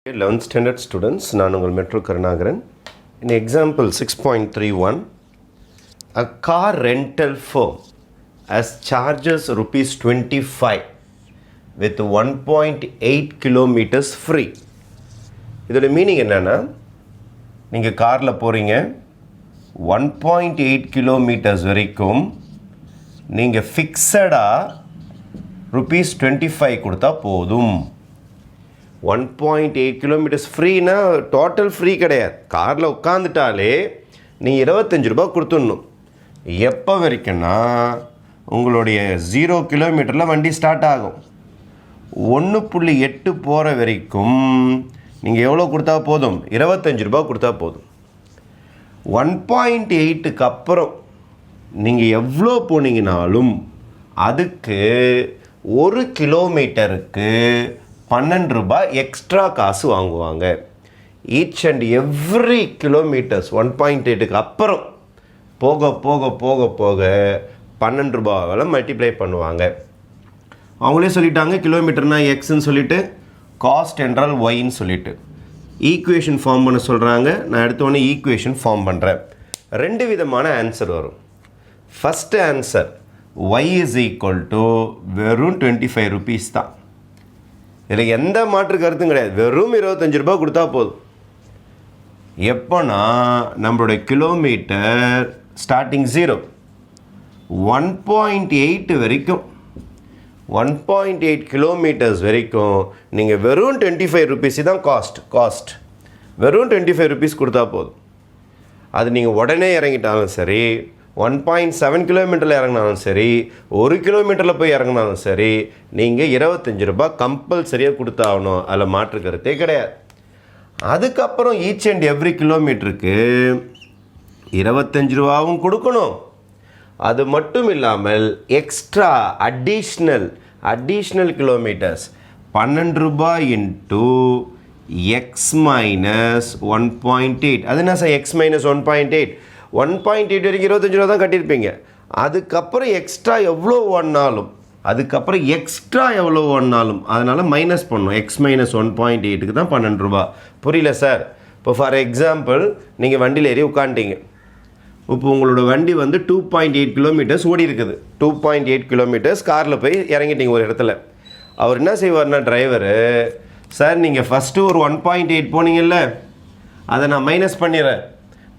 11th standard students, நான் உங்கள் metro Karunakaran. In example 6.31, a car rental firm has charges rupees 25 with 1.8 kilometers free. இதோட meaning என்னன்னா, நீங்கள் காரில் போகிறீங்க 1.8 kilometers வரைக்கும் நீங்கள் ஃபிக்ஸடாக rupees 25 கொடுத்தா போதும். 1.8 kilometers ஃப்ரீனா டோட்டல் ஃப்ரீ கிடையாது. காரில் உட்காந்துட்டாலே நீங்கள் 25 ரூபா கொடுத்துடணும். எப்போ வரைக்கும்னா உங்களுடைய 0 கிலோமீட்டரில் வண்டி ஸ்டார்ட் ஆகும். 1.8 போகிற வரைக்கும் நீங்கள் எவ்வளோ கொடுத்தா போதும்? 25 ரூபா கொடுத்தா போதும். 1.8க்கு அப்புறம் நீங்கள் எவ்வளோ போனீங்கனாலும் அதுக்கு 1 கிலோமீட்டருக்கு 12 ரூபாய் எக்ஸ்ட்ரா காசு வாங்குவாங்க. ஈச் அண்ட் எவ்ரி கிலோமீட்டர்ஸ் 1.8க்கு அப்புறம் போக போக போக போக 12 ரூபாயால் மல்டிப்ளை பண்ணுவாங்க. அவங்களே சொல்லிட்டாங்க கிலோமீட்டர்னா எக்ஸ்ன்னு சொல்லிட்டு, காஸ்ட் என்றால் ஒய்ன்னு சொல்லிட்டு ஈக்குவேஷன் ஃபார்ம் பண்ண சொல்கிறாங்க. நான் எடுத்தோடனே ஈக்குவேஷன் ஃபார்ம் பண்ணுறேன். 2 விதமான ஆன்சர் வரும். First answer y is equal to வெறும் 25 ருபீஸ் தான். இதில் எந்த மாற்று கருத்தும் கிடையாது. வெறும் 25 ரூபா கொடுத்தா போதும். எப்போனா நம்மளுடைய கிலோமீட்டர் ஸ்டார்டிங் 0 1.8 வரைக்கும் 1.8 கிலோமீட்டர்ஸ் வரைக்கும் நீங்கள் வெறும் 25 ருபீஸ் தான் காஸ்ட் வெறும் 25 ருபீஸ் கொடுத்தா போதும். அது நீங்கள் உடனே இறங்கிட்டாலும் சரி, 1.7 கிலோமீட்டரில் இறங்கினாலும் சரி, 1 கிலோமீட்டரில் போய் இறங்கினாலும் சரி, நீங்கள் 25 ரூபாய் கம்பல்சரியாக கொடுத்தாகணும். அதில் மாற்று கருத்தே கிடையாது. அதுக்கப்புறம் ஈச் அண்ட் எவ்ரி கிலோமீட்டருக்கு 25 ரூபாவும் கொடுக்கணும். அது மட்டும் இல்லாமல் எக்ஸ்ட்ரா அடிஷ்னல் கிலோமீட்டர்ஸ் 12 ரூபாய் இன்ட்டு எக்ஸ் மைனஸ் 1.8. அது என்ன சார் எக்ஸ் மைனஸ் 1.8? 1.8 வரைக்கும் 25 ரூபா தான் கட்டியிருப்பீங்க. அதுக்கப்புறம் எக்ஸ்ட்ரா எவ்வளோ ஒன்றாலும் அதனால் மைனஸ் பண்ணணும். எக்ஸ் மைனஸ் 1.8க்கு தான் 12 ரூபா. புரியல சார்? இப்போ ஃபார் எக்ஸாம்பிள் நீங்கள் வண்டியில் ஏறி உட்காந்துட்டீங்க. இப்போ உங்களோட வண்டி வந்து 2.8 கிலோமீட்டர்ஸ் ஓடி இருக்குது. 2.8 கிலோமீட்டர்ஸ் காரில் போய் இறங்கிட்டீங்க ஒரு இடத்துல. அவர் என்ன செய்வார்னா டிரைவரு, சார் நீங்கள் ஃபஸ்ட்டு ஒரு 1.8 போனீங்கல்ல, அதை நான் மைனஸ் பண்ணிடுறேன்.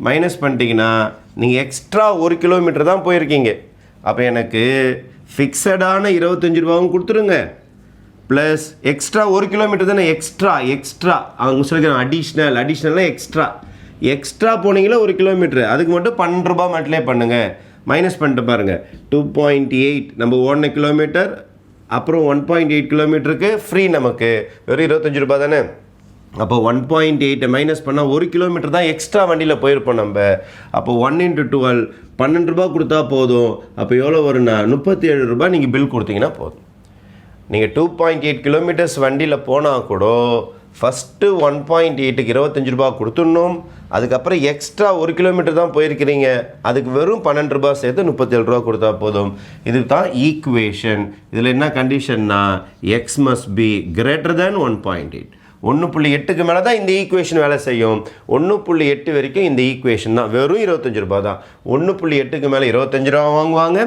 மைனஸ் பண்ணிட்டீங்கன்னா நீங்கள் எக்ஸ்ட்ரா 1 கிலோமீட்டர் தான் போயிருக்கீங்க. அப்போ எனக்கு ஃபிக்ஸடான 25 ரூபாவும் கொடுத்துருங்க, ப்ளஸ் எக்ஸ்ட்ரா 1 கிலோமீட்டர் தானே எக்ஸ்ட்ரா அவங்க சொல்லிக்கிறேன் அடிஷ்னலாக எக்ஸ்ட்ரா போனீங்களா 1 கிலோமீட்டரு, அதுக்கு மட்டும் 12 ரூபா மல்டிப்ளை பண்ணுங்கள். மைனஸ் பண்ணிட்டு பாருங்கள். 2.8 நம்ம ஓடின கிலோமீட்டர், அப்புறம் 1.8 கிலோமீட்டருக்கு ஃப்ரீ நமக்கு வெறும் 25 ரூபா தானே. அப்போ 1.8 மைனஸ் பண்ணால் 1 கிலோமீட்டர் தான் எக்ஸ்ட்ரா வண்டியில் போயிருப்போம் நம்ம. அப்போ 1 × 12 12 ரூபா கொடுத்தா போதும். அப்போ எவ்வளோ வரும்னா 37 ரூபாய் நீங்கள் பில் கொடுத்தீங்கன்னா போதும். நீங்கள் 2.8 கிலோமீட்டர்ஸ் வண்டியில் போனால் கூட ஃபஸ்ட்டு 1.8க்கு 25 ரூபா கொடுத்துடணும். அதுக்கப்புறம் எக்ஸ்ட்ரா 1 கிலோமீட்டர் தான் போயிருக்கிறீங்க, அதுக்கு வெறும் 12 ரூபா சேர்த்து 37 ரூபா கொடுத்தா போதும். இது தான் ஈக்குவேஷன். இதில் என்ன கண்டிஷன்னா x must be greater than 1.8. 1.8க்கு மேலே தான் இந்த ஈக்குவேஷன் வேலை செய்யும். 1.8 வரைக்கும் இந்த ஈக்குவேஷன் தான் வெறும் 25 ரூபா தான். 1.8க்கு மேலே 25 ரூபா வாங்குவாங்க.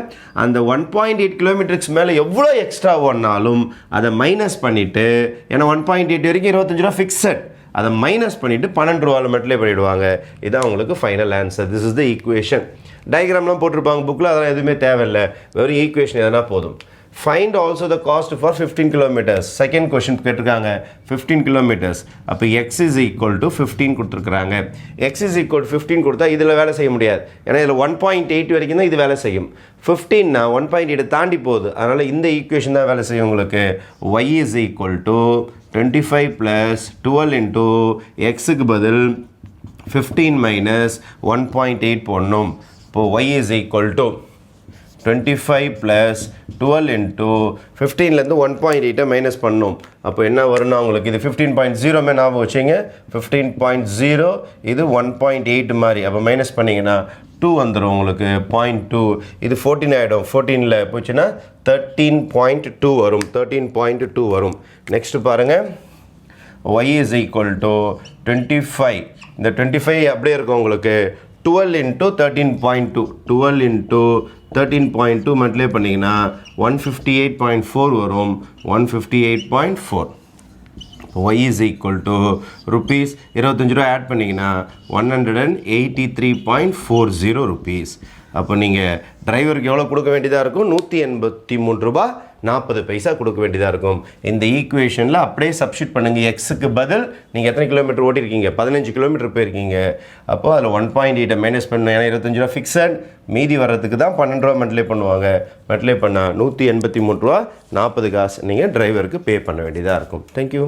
அந்த 1.8 கிலோமீட்டருக்கு மேலே எவ்வளோ எக்ஸ்ட்ரா ஓடினாலும் அதை மைனஸ் பண்ணிவிட்டு, ஏன்னா 1.8 வரைக்கும் 25 ரூபா ஃபிக்ஸட், அதை மைனஸ் பண்ணிவிட்டு 12 ரூபாவில் மல்டிப்ளை பண்ணிவிடுவாங்க. இதுதான் உங்களுக்கு final answer. This is the equation. டயக்ராம்லாம் போட்டிருப்பாங்க புக்கில், அதெல்லாம் எதுவுமே தேவையில்லை. வெறும் ஈக்குவேஷன் எதனா போதும். Find also the cost for 15 kilometers. Second question கேட்டிருக்காங்க 15 kilometers. அப்போ x is equal to 15 கொடுத்துருக்குறாங்க. x is equal to 15 கொடுத்தா இதில் வேலை செய்ய முடியாது. ஏன்னா இதில் 1.8 வரைக்கும் தான் இது வேலை செய்யும். 15னா 1.8 தாண்டி போகுது. அதனால் இந்த ஈக்குவேஷன் தான் வேலை செய்யும் உங்களுக்கு. y is equal to 25 plus 12 into xக்கு பதில் 15 minus 1.8 போடணும். இப்போ y is equal to 25 plus 12 into 15லேருந்து 1.8 minus பண்ணணும். அப்போ என்ன வரும்னா உங்களுக்கு இது 15.0 ஞாபகம் வச்சிங்க. 15.0 இது 1.8 மாதிரி. அப்போ மைனஸ் பண்ணிங்கன்னா 2 வந்துடும் உங்களுக்கு 0.2. இது 14 ஆகிடும். 14ல் போச்சுன்னா 13.2 வரும். 13.2 வரும். நெக்ஸ்ட்டு பாருங்கள் y இஸ் ஈக்குவல் டு 25. இந்த 25 அப்படியே இருக்கும் உங்களுக்கு 12 இன்ட்டு 13.2 12 இன்ட்டு 13.2 மல்டிப்ளை பண்ணிங்கன்னா 158.4 வரும் 158.4. y is equal to rupees 25 ரூபா ஆட் பண்ணிங்கன்னா 183.40 rupees. அப்போ நீங்கள் டிரைவருக்கு எவ்வளோ கொடுக்க வேண்டியதாக இருக்கும் 183 ரூபா 40 பைசா கொடுக்க வேண்டியதாக இருக்கும். இந்த ஈக்குவேஷனில் அப்படியே சப்ஸ்டியூட் பண்ணுங்கள். எக்ஸுக்கு பதில் நீங்கள் எத்தனை கிலோமீட்டர் ஓட்டிருக்கீங்க 15 கிலோமீட்டர் போயிருக்கீங்க. அப்போது அதில் 1.8 மைனஸ் பண்ணணும். ஏன்னா 25 ரூபா ஃபிக்ஸட், மீதி வர்றதுக்கு தான் 12 ரூபா மல்டிப்ளை பண்ணுவாங்க. மல்டிப்ளை பண்ணால் 183 ரூபா 40 காசு நீங்கள் டிரைவருக்கு பே பண்ண வேண்டியதாக இருக்கும். தேங்க்யூ.